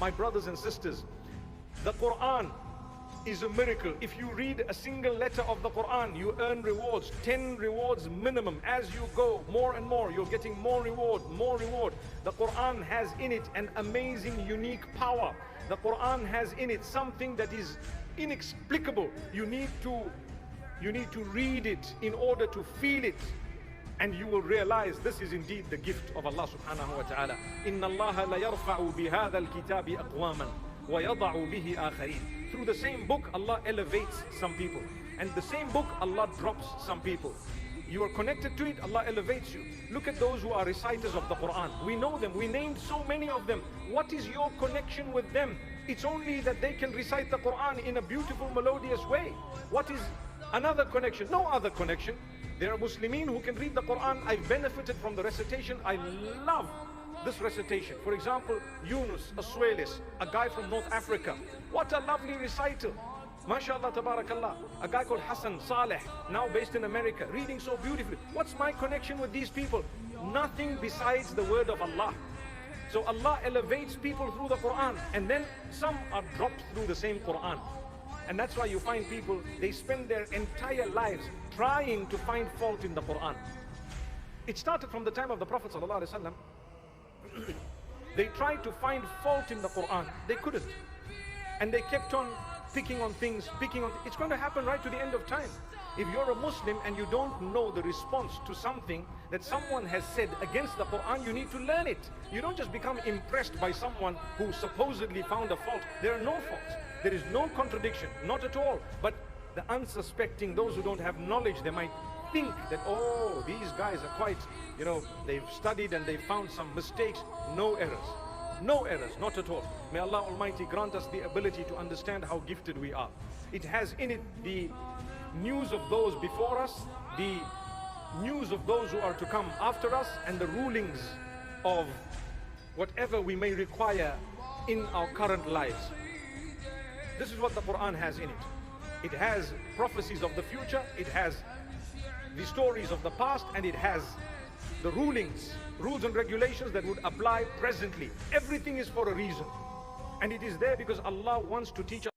My brothers and sisters, the Quran is a miracle. If you read a single letter of the Quran, you earn rewards, 10 rewards minimum. As you go more and more, you're getting more reward, more reward. The Quran has in it an amazing, unique power. The Quran has in it something that is inexplicable. You need to read it in order to feel it. And you will realize this is indeed the gift of Allah subhanahu wa ta'ala. Inna Allah la yarfa'u bihadha al-kitabi aqwaman wa yada'u bihi akharin. Through the same book, Allah elevates some people. And the same book, Allah drops some people. You are connected to it, Allah elevates you. Look at those who are reciters of the Quran. We know them, we named so many of them. What is your connection with them? It's only that they can recite the Quran in a beautiful, melodious way. What is another connection? No other connection. There are Muslimin who can read the Quran. I've benefited from the recitation. I love this recitation. For example, Yunus Aswalis, a guy from North Africa. What a lovely recital. MashaAllah, tabarakallah. A guy called Hassan Saleh, now based in America, reading so beautifully. What's my connection with these people? Nothing besides the word of Allah. So Allah elevates people through the Quran, and then some are dropped through the same Quran. And that's why you find people, they spend their entire lives trying to find fault in the Quran. It started from the time of the Prophet ﷺ. They tried to find fault in the Quran. They couldn't. And they kept on picking on things, it's going to happen right to the end of time. If you're a Muslim and you don't know the response to something that someone has said against the Quran, you need to learn it. You don't just become impressed by someone who supposedly found a fault. There are no faults. There is no contradiction, not at all. But the unsuspecting, those who don't have knowledge, they might think that, oh, these guys are quite, they've studied and they found some mistakes. No errors. No errors, not at all. May Allah Almighty grant us the ability to understand how gifted we are. It has in it the news of those before us, the news of those who are to come after us, and the rulings of whatever we may require in our current lives. This is what the Quran has in it. It has prophecies of the future, it has the stories of the past, and it has the rules and regulations that would apply presently. Everything is for a reason. And it is there because Allah wants to teach us